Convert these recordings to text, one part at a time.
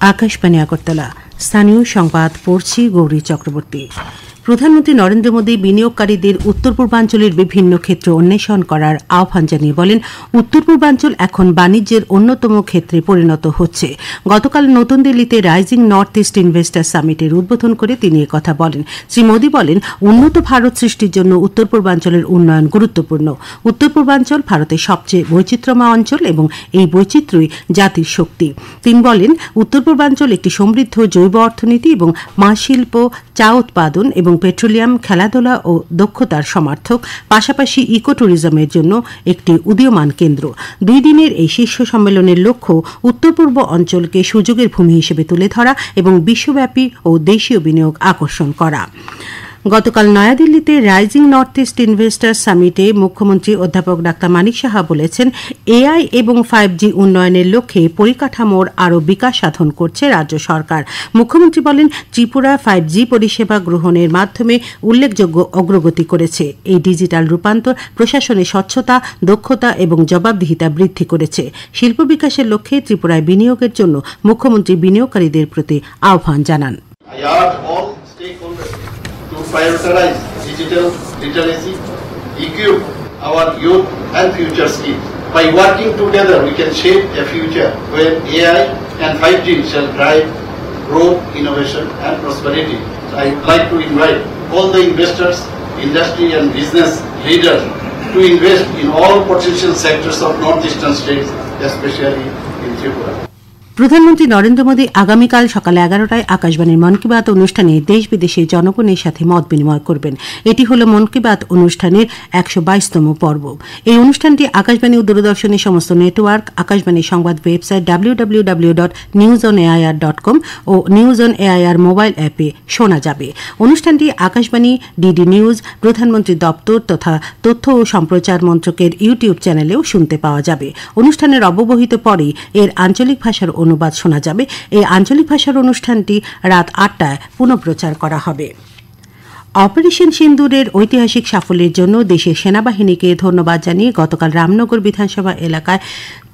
আকাশবাণী আগরতলা স্থানীয় সংবাদ পড়ছি গৌরী চক্রবর্তী। প্রধানমন্ত্রী নরেন্দ্র মোদী বিনিয়োগকারীদের উত্তর পূর্বাঞ্চলের বিভিন্ন ক্ষেত্র অন্বেষণ করার আহ্বান জানিয়ে বলেন, উত্তর পূর্বাঞ্চল এখন বাণিজ্যের অন্যতম ক্ষেত্রে পরিণত হচ্ছে। গতকাল নতুন দিল্লিতে রাইজিং নর্থ ইস্ট ইনভেস্টার সামিটের উদ্বোধন করে তিনি একথা বলেন। শ্রী মোদী বলেন, উন্নত ভারত সৃষ্টির জন্য উত্তর পূর্বাঞ্চলের উন্নয়ন গুরুত্বপূর্ণ। উত্তর পূর্বাঞ্চল ভারতের সবচেয়ে বৈচিত্র্যময় অঞ্চল এবং এই বৈচিত্র্যই জাতির শক্তি। তিনি বলেন, উত্তর পূর্বাঞ্চল একটি সমৃদ্ধ জৈব অর্থনীতি এবং মাছ শিল্প, চা উৎপাদন এবং পেট্রোলিয়াম, খেলাধুলা ও দক্ষতার সমার্থক, পাশাপাশি ইকো ট্যুরিজমের জন্য একটি উদীয়মান কেন্দ্র। 2 দিনের এই শীর্ষ সম্মেলনের লক্ষ্য উত্তর পূর্ব অঞ্চলকে সুযোগের ভূমি হিসেবে তুলে ধরা এবং বিশ্বব্যাপী ও দেশীয় বিনিয়োগ আকর্ষণ করা। গতকাল নয়াদিল্লিতে রাইজিং নর্থ ইস্ট ইনভেস্টার সামিটে মুখ্যমন্ত্রী অধ্যাপক ডাক্তার মানিক সাহা বলেছেন, এআই এবং 5G উন্নয়নের লক্ষ্যে পরিকাঠামোর আরও বিকাশ সাধন করছে রাজ্য সরকার। মুখ্যমন্ত্রী বলেন, ত্রিপুরা 5G পরিষেবা গ্রহণের মাধ্যমে উল্লেখযোগ্য অগ্রগতি করেছে। এই ডিজিটাল রূপান্তর প্রশাসনের স্বচ্ছতা, দক্ষতা এবং জবাবদিহিতা বৃদ্ধি করেছে। শিল্প বিকাশের লক্ষ্যে ত্রিপুরায় বিনিয়োগের জন্য মুখ্যমন্ত্রী বিনিয়োগকারীদের প্রতি আহ্বান জানান। Prioritize digital literacy, equip our youth and future skills. By working together, we can shape a future where AI and 5G shall drive growth, innovation and prosperity. I would like to invite all the investors, industry and business leaders to invest in all potential sectors of northeastern states, especially in Tripura. প্রধানমন্ত্রী নরেন্দ্র মোদী আগামীকাল সকাল 11টায় আকাশবাণীর মন কি বাত অনুষ্ঠানে দেশ বিদেশের জনগণের সাথে মত বিনিময় করবেন। এটি হল মন কি বাত অনুষ্ঠানের 122তম পর্ব। এই অনুষ্ঠানটি আকাশবাণী ও দূরদর্শনের সমস্ত নেটওয়ার্ক, আকাশবাণী সংবাদ ওয়েবসাইট www.newsonair.com ও নিউজ অন এআইআর মোবাইল অ্যাপে শোনা যাবে। অনুষ্ঠানটি আকাশবাণী, ডিডি নিউজ, প্রধানমন্ত্রীর দপ্তর তথা তথ্য ও সম্প্রচার মন্ত্রকের ইউটিউব চ্যানেলেও শুনতে পাওয়া যাবে। অনুষ্ঠানের অব্যবহিত পরেই এর আঞ্চলিক ভাষার অনুবাদ শোনা যাবে। এই আঞ্চলিক ভাষার অনুষ্ঠানটি রাত 8টায় পুনঃপ্রচার করা হবে। অপারেশন সিন্দুরের ঐতিহাসিক সাফল্যের জন্য দেশের সেনাবাহিনীকে ধন্যবাদ জানিয়ে গতকাল রামনগর বিধানসভা এলাকায়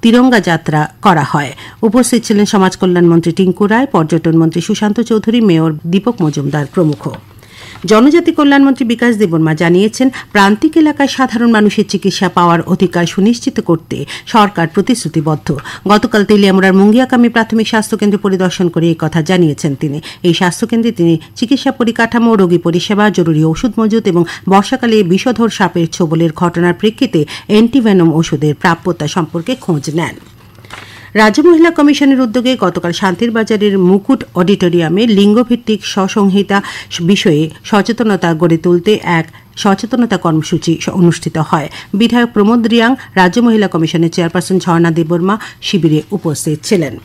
তিরঙ্গা যাত্রা করা হয়। উপস্থিত ছিলেন সমাজ কল্যাণ মন্ত্রী টিঙ্কু রায়, পর্যটন মন্ত্রী সুশান্ত চৌধুরী, মেয়র দীপক মজুমদার প্রমুখ। জনজাতি কল্যাণমন্ত্রী বিকাশ দেববর্মা জানিয়েছেন, প্রান্তিক এলাকায় সাধারণ মানুষের চিকিৎসা পাওয়ার অধিকার সুনিশ্চিত করতে সরকার প্রতিশ্রুতিবদ্ধ। গতকাল তেলিয়ামুড়ার মুঙ্গিয়াকামী প্রাথমিক স্বাস্থ্যকেন্দ্র পরিদর্শন করে এই কথা জানিয়েছেন তিনি। এই স্বাস্থ্যকেন্দ্রে তিনি চিকিৎসা পরিকাঠামো, রোগী পরিষেবা, জরুরি ওষুধ মজুত এবং বর্ষাকালে বিষধর সাপের ছোবলের ঘটনার প্রেক্ষিতে অ্যান্টিভেনম ওষুধের প্রাপ্যতা সম্পর্কে খোঁজ নেন। রাজ্য মহিলা কমিশনের উদ্যোগে গতকাল শান্তির বাজারের মুকুট অডিটোরিয়ামে লিঙ্গভিত্তিক স্বসংহিতা বিষয়ে সচেতনতা গড়ে তুলতে এক সচেতনতা কর্মসূচি অনুষ্ঠিত হয়। বিধায়ক প্রমোদ রিয়াং, রাজ্য মহিলা কমিশনের চেয়ারপারসন ঝর্ণা দেববর্মা শিবিরে উপস্থিত ছিলেন।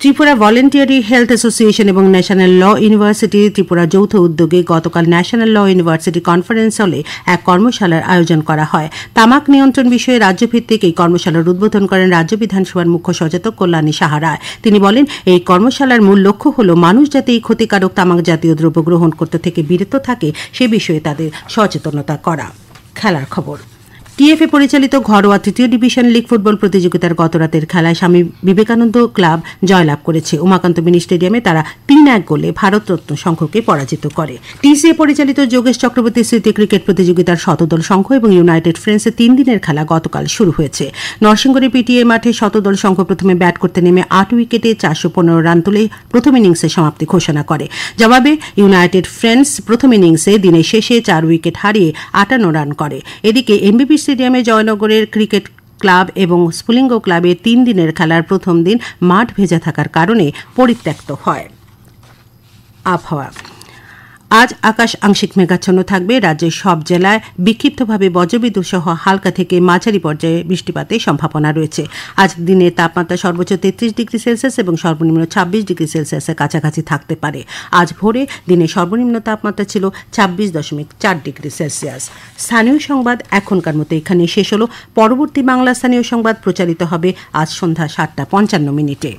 ত্রিপুরা ভলেন্টিয়ারি হেলথ অ্যাসোসিয়েশন এবং ন্যাশনাল ল ইউনিভার্সিটি ত্রিপুরা যৌথ উদ্যোগে গতকাল ন্যাশনাল ল ইউনিভার্সিটি কনফারেন্স হলে এক কর্মশালার আয়োজন করা হয়। তামাক নিয়ন্ত্রণ বিষয়ে রাজ্যভিত্তিক এই কর্মশালার উদ্বোধন করেন রাজ্য বিধানসভার মুখ্য সচেতক কল্যাণী সাহা রায়। তিনি বলেন, এই কর্মশালার মূল লক্ষ্য হল মানুষ যাতে এই ক্ষতিকারক তামাক জাতীয় দ্রব্য গ্রহণ করতে থেকে বিরত থাকে সে বিষয়ে তাদের সচেতনতা করা। খেলার খবর। টিএফএ পরিচালিত ঘরোয়া 3য় ডিভিশন লীগ ফুটবল প্রতিযোগিতার গতরাতের খেলায় স্বামী বিবেকানন্দ ক্লাব জয়লাভ করেছে। উমাকান্ত মিনি স্টেডিয়ামে তারা 3-1 গোলে ভারতরত্ন সংঘকে পরাজিত করে। টিসিএ পরিচালিত যোগেশ চক্রবর্তী স্মৃতি ক্রিকেট প্রতিযোগিতার শতদল সংঘ এবং ইউনাইটেড ফ্রেন্ডসের 3 দিনের খেলা গতকাল শুরু হয়েছে। নরসিংগড়ের পিটিএ মাঠে শতদল সংঘ প্রথমে ব্যাট করতে নেমে 8 উইকেটে 415 রান তুলে প্রথম ইনিংসের সমাপ্তি ঘোষণা করে। জবাবে ইউনাইটেড ফ্রেন্ডস প্রথম ইনিংসে দিনের শেষে 4 উইকেট হারিয়ে 58 রান করে। এদিকে এমবিপি স্টেডিয়ামে জয়নগরের ক্রিকেট ক্লাব এবং স্ফুলিঙ্গ ক্লাবের 3 দিনের খেলার প্রথম দিন মাঠ ভেজা থাকার কারণে পরিত্যক্ত হয়। আবহাওয়া। আজ আকাশ আংশিক মেঘাচ্ছন্ন থাকবে। রাজ্যের সব জেলায় বিক্ষিপ্তভাবে বজ্রবিদ্যুৎ সহ হালকা থেকে মাঝারি পর্যায়ে বৃষ্টিপাতের সম্ভাবনা রয়েছে। আজ দিনের তাপমাত্রা সর্বোচ্চ 33 ডিগ্রি সেলসিয়াস এবং সর্বনিম্ন 26 ডিগ্রি সেলসিয়াসের কাছাকাছি থাকতে পারে। আজ ভোরে দিনের সর্বনিম্ন তাপমাত্রা ছিল 26.4 ডিগ্রি সেলসিয়াস। স্থানীয় সংবাদ এখনকার মতো এখানে শেষ হল। পরবর্তী বাংলা স্থানীয় সংবাদ প্রচারিত হবে আজ সন্ধ্যা 7:55।